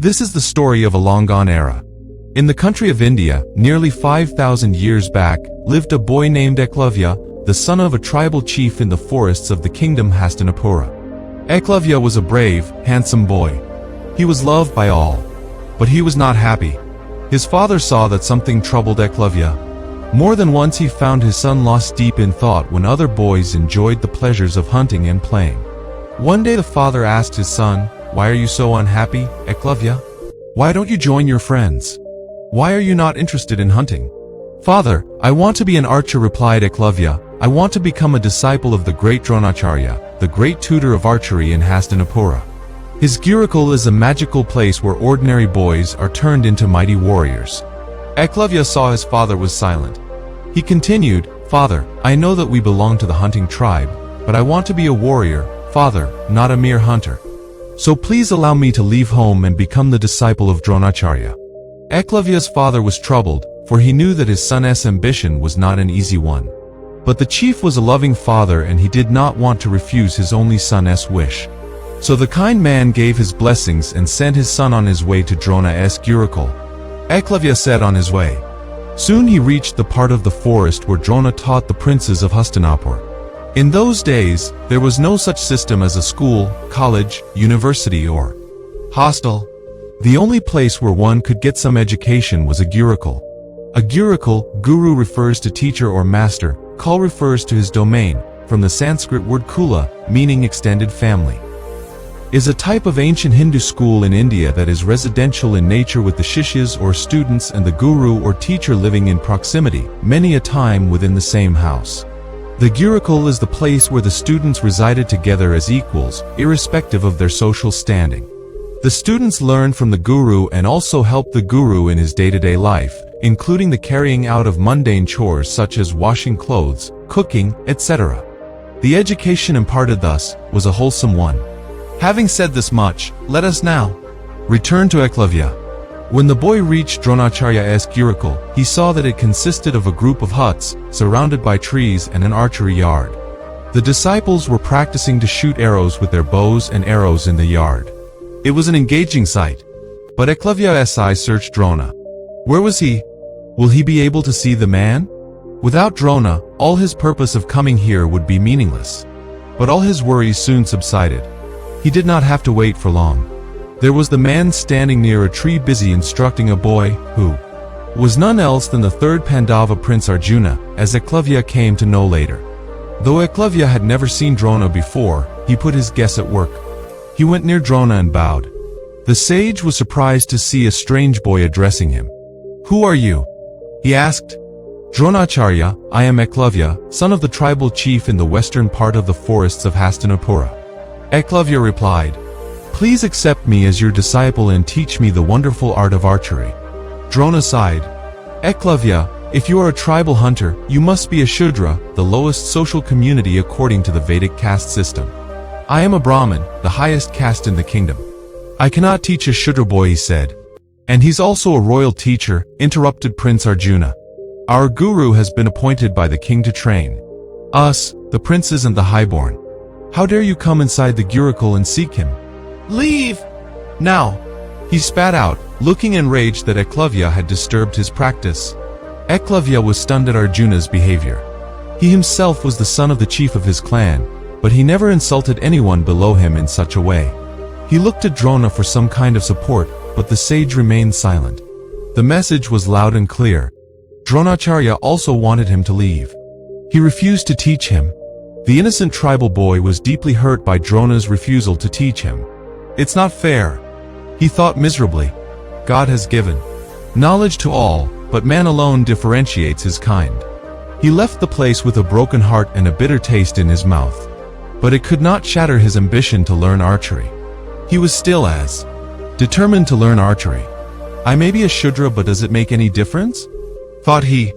This is the story of a long-gone era. In the country of India, nearly 5,000 years back, lived a boy named Eklavya, the son of a tribal chief in the forests of the kingdom Hastinapura. Eklavya was a brave, handsome boy. He was loved by all. But he was not happy. His father saw that something troubled Eklavya. More than once he found his son lost deep in thought when other boys enjoyed the pleasures of hunting and playing. One day the father asked his son, "Why are you so unhappy, Eklavya? Why don't you join your friends? Why are you not interested in hunting?" "Father, I want to be an archer," replied Eklavya. "I want to become a disciple of the great Dronacharya, the great tutor of archery in Hastinapura. His Gurukul is a magical place where ordinary boys are turned into mighty warriors." Eklavya saw his father was silent. He continued, "Father, I know that we belong to the hunting tribe, but I want to be a warrior, father, not a mere hunter. So please allow me to leave home and become the disciple of Dronacharya." Eklavya's father was troubled, for he knew that his son's ambition was not an easy one. But the chief was a loving father and he did not want to refuse his only son's wish. So the kind man gave his blessings and sent his son on his way to Drona's Gurukul. Eklavya set on his way. Soon he reached the part of the forest where Drona taught the princes of Hastinapur. In those days, there was no such system as a school, college, university or hostel. The only place where one could get some education was a Gurukul. A Gurukul, guru refers to teacher or master, kul refers to his domain, from the Sanskrit word kula, meaning extended family. Is a type of ancient Hindu school in India that is residential in nature with the shishyas or students and the guru or teacher living in proximity, many a time within the same house. The Gurukul is the place where the students resided together as equals, irrespective of their social standing. The students learned from the guru and also helped the guru in his day-to-day life, including the carrying out of mundane chores such as washing clothes, cooking, etc. The education imparted thus was a wholesome one. Having said this much, let us now return to Eklavya. When the boy reached Dronacharya's Gurukul, he saw that it consisted of a group of huts, surrounded by trees and an archery yard. The disciples were practicing to shoot arrows with their bows and arrows in the yard. It was an engaging sight. But Eklavya's eyes searched Drona. Where was he? Will he be able to see the man? Without Drona, all his purpose of coming here would be meaningless. But all his worries soon subsided. He did not have to wait for long. There was the man standing near a tree busy instructing a boy, who was none else than the third Pandava Prince Arjuna, as Eklavya came to know later. Though Eklavya had never seen Drona before, he put his guess at work. He went near Drona and bowed. The sage was surprised to see a strange boy addressing him. "Who are you?" he asked. "Dronacharya, I am Eklavya, son of the tribal chief in the western part of the forests of Hastinapura." Eklavya replied, "Please accept me as your disciple and teach me the wonderful art of archery." Drona sighed. "Eklavya, if you are a tribal hunter, you must be a Shudra, the lowest social community according to the Vedic caste system. I am a Brahmin, the highest caste in the kingdom. I cannot teach a Shudra boy," he said. "And he's also a royal teacher," interrupted Prince Arjuna. "Our guru has been appointed by the king to train us, the princes and the highborn. How dare you come inside the Gurukul and seek him? Leave! Now!" He spat out, looking enraged that Eklavya had disturbed his practice. Eklavya was stunned at Arjuna's behavior. He himself was the son of the chief of his clan, but he never insulted anyone below him in such a way. He looked at Drona for some kind of support, but the sage remained silent. The message was loud and clear. Dronacharya also wanted him to leave. He refused to teach him. The innocent tribal boy was deeply hurt by Drona's refusal to teach him. "It's not fair," he thought miserably. "God has given knowledge to all, but man alone differentiates his kind." He left the place with a broken heart and a bitter taste in his mouth. But it could not shatter his ambition to learn archery. He was still as determined to learn archery. "I may be a Shudra, but does it make any difference?" thought he.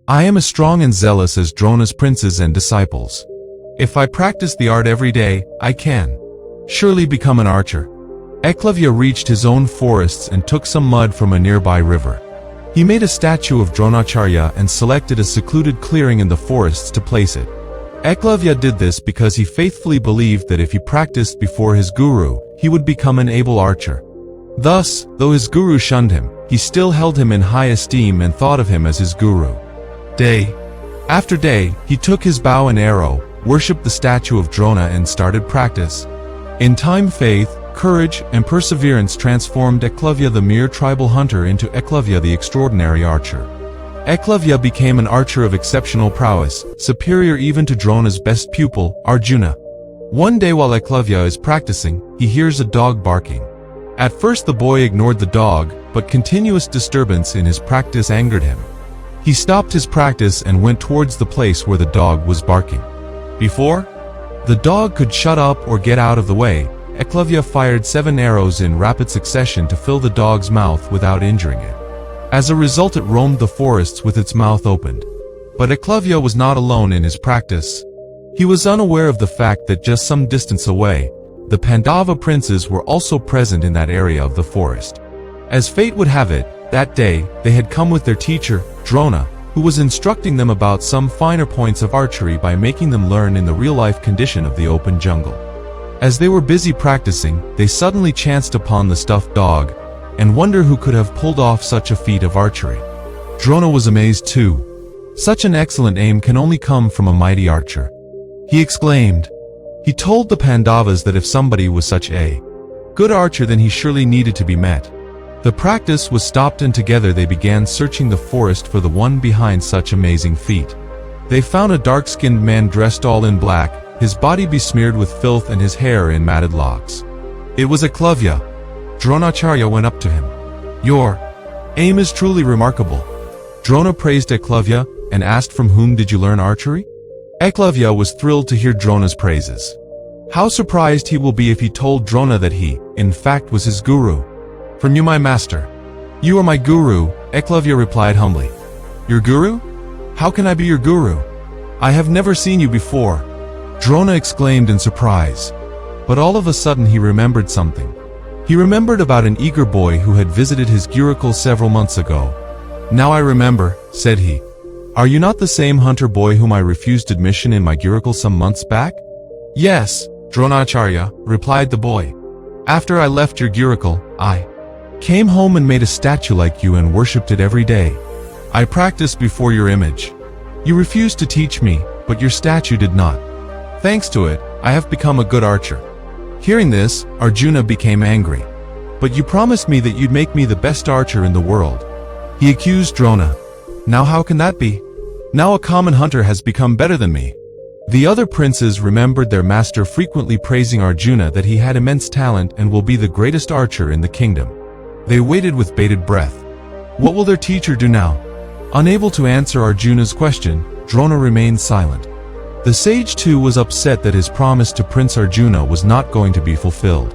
"I am as strong and zealous as Drona's princes and disciples. If I practice the art every day, I can surely become an archer." Eklavya reached his own forests and took some mud from a nearby river. He made a statue of Dronacharya and selected a secluded clearing in the forests to place it. Eklavya did this because he faithfully believed that if he practiced before his guru, he would become an able archer. Thus, though his guru shunned him, he still held him in high esteem and thought of him as his guru. Day after day, he took his bow and arrow, worshipped the statue of Drona and started practice. In time, faith, courage, and perseverance transformed Eklavya the mere tribal hunter into Eklavya the extraordinary archer. Eklavya became an archer of exceptional prowess, superior even to Drona's best pupil, Arjuna. One day while Eklavya is practicing, he hears a dog barking. At first the boy ignored the dog, but continuous disturbance in his practice angered him. He stopped his practice and went towards the place where the dog was barking. Before the dog could shut up or get out of the way, Eklavya fired 7 arrows in rapid succession to fill the dog's mouth without injuring it. As a result, it roamed the forests with its mouth opened. But Eklavya was not alone in his practice. He was unaware of the fact that just some distance away, the Pandava princes were also present in that area of the forest. As fate would have it, that day, they had come with their teacher, Drona, who was instructing them about some finer points of archery by making them learn in the real-life condition of the open jungle. As they were busy practicing, they suddenly chanced upon the stuffed dog, and wonder who could have pulled off such a feat of archery. Drona was amazed too. Such an excellent aim can only come from a mighty archer. He exclaimed. He told the Pandavas that if somebody was such a good archer, then he surely needed to be met. The practice was stopped and together they began searching the forest for the one behind such amazing feat. They found a dark-skinned man dressed all in black, his body besmeared with filth and his hair in matted locks. It was Eklavya. Dronacharya went up to him. Your aim is truly remarkable. Drona praised Eklavya and asked, from whom did you learn archery? Eklavya was thrilled to hear Drona's praises. How surprised he will be if he told Drona that he, in fact, was his guru. From you, my master. You are my guru, Eklavya replied humbly. Your guru? How can I be your guru? I have never seen you before. Drona exclaimed in surprise. But all of a sudden he remembered something. He remembered about an eager boy who had visited his gurukul several months ago. Now I remember, said he. Are you not the same hunter boy whom I refused admission in my gurukul some months back? Yes, Dronacharya, replied the boy. After I left your gurukul, I came home and made a statue like you and worshipped it every day. I practiced before your image. You refused to teach me, but your statue did not. Thanks to it, I have become a good archer. Hearing this, Arjuna became angry. But you promised me that you'd make me the best archer in the world. He accused Drona. Now how can that be? Now a common hunter has become better than me. The other princes remembered their master frequently praising Arjuna that he had immense talent and will be the greatest archer in the kingdom. They waited with bated breath. What will their teacher do now? Unable to answer Arjuna's question, Drona remained silent. The sage too was upset that his promise to Prince Arjuna was not going to be fulfilled.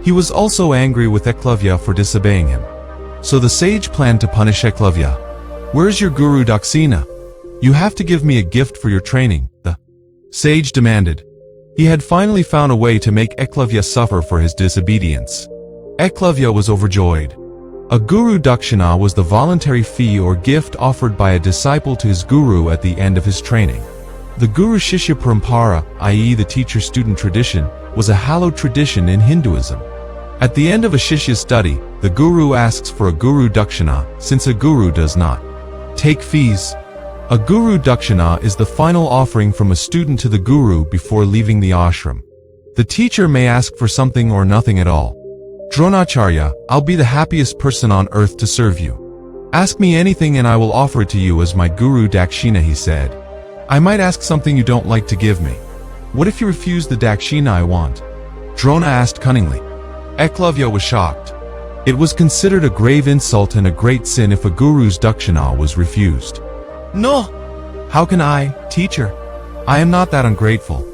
He was also angry with Eklavya for disobeying him. So the sage planned to punish Eklavya. Where's your guru Daksina? You have to give me a gift for your training, the sage demanded. He had finally found a way to make Eklavya suffer for his disobedience. Eklavya was overjoyed. A guru dakshina was the voluntary fee or gift offered by a disciple to his guru at the end of his training. The Guru Shishya Parampara, i.e. the teacher-student tradition, was a hallowed tradition in Hinduism. At the end of a Shishya's study, the guru asks for a guru dakshina, since a guru does not take fees. A guru dakshina is the final offering from a student to the guru before leaving the ashram. The teacher may ask for something or nothing at all. Dronacharya, I'll be the happiest person on earth to serve you. Ask me anything and I will offer it to you as my guru dakshina, he said. I might ask something you don't like to give me. What if you refuse the dakshina I want? Drona asked cunningly. Eklavya was shocked. It was considered a grave insult and a great sin if a guru's dakshina was refused. No! How can I, teacher? I am not that ungrateful.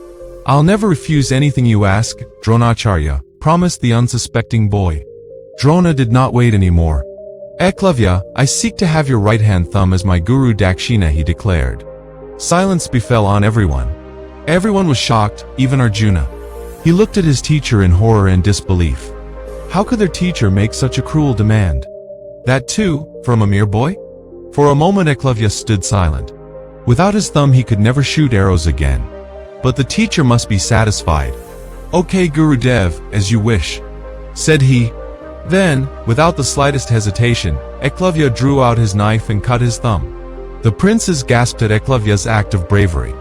I'll never refuse anything you ask, Dronacharya, promised the unsuspecting boy. Drona did not wait anymore. Eklavya, I seek to have your right-hand thumb as my guru dakshina, he declared. Silence befell on everyone. Everyone was shocked, even Arjuna. He looked at his teacher in horror and disbelief. How could their teacher make such a cruel demand? That too, from a mere boy? For a moment Eklavya stood silent. Without his thumb he could never shoot arrows again. But the teacher must be satisfied. Okay Gurudev, as you wish, said he. Then, without the slightest hesitation, Eklavya drew out his knife and cut his thumb. The princes gasped at Eklavya's act of bravery.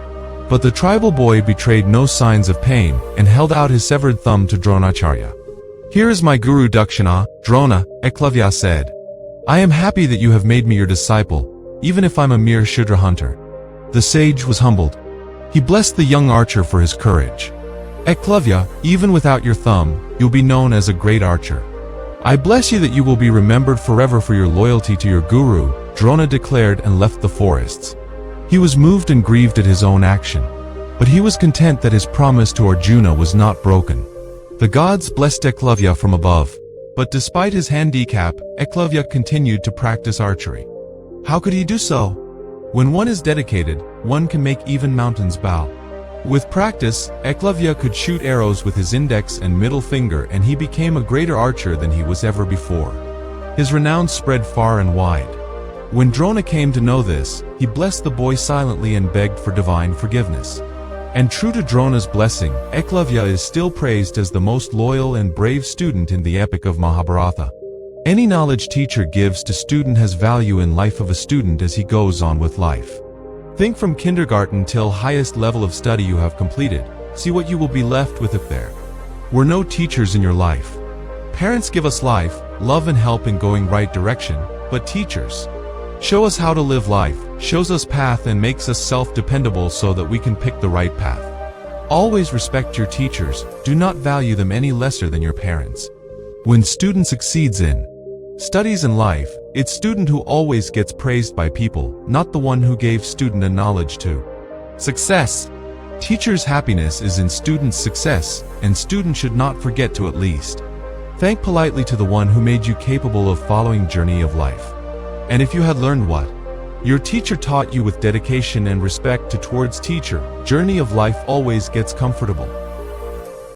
But the tribal boy betrayed no signs of pain and held out his severed thumb to Dronacharya. "Here is my guru Dakshina, Drona," Eklavya said. "I am happy that you have made me your disciple, even if I'm a mere Shudra hunter." The sage was humbled. He blessed the young archer for his courage. "Eklavya, even without your thumb, you'll be known as a great archer. I bless you that you will be remembered forever for your loyalty to your guru," Drona declared and left the forests. He was moved and grieved at his own action. But he was content that his promise to Arjuna was not broken. The gods blessed Eklavya from above. But despite his handicap, Eklavya continued to practice archery. How could he do so? When one is dedicated, one can make even mountains bow. With practice, Eklavya could shoot arrows with his index and middle finger, and he became a greater archer than he was ever before. His renown spread far and wide. When Drona came to know this, he blessed the boy silently and begged for divine forgiveness. And true to Drona's blessing, Eklavya is still praised as the most loyal and brave student in the epic of Mahabharata. Any knowledge teacher gives to student has value in life of a student as he goes on with life. Think from kindergarten till highest level of study you have completed, see what you will be left with if there were no teachers in your life. Parents give us life, love and help in going right direction, but teachers show us how to live life, shows us path and makes us self-dependable so that we can pick the right path. Always respect your teachers, do not value them any lesser than your parents. When student succeeds in studies and life, it's student who always gets praised by people, not the one who gave student a knowledge to success. Teacher's happiness is in student's success, and student should not forget to at least thank politely to the one who made you capable of following journey of life. And if you had learned what your teacher taught you with dedication and respect towards teacher, journey of life always gets comfortable.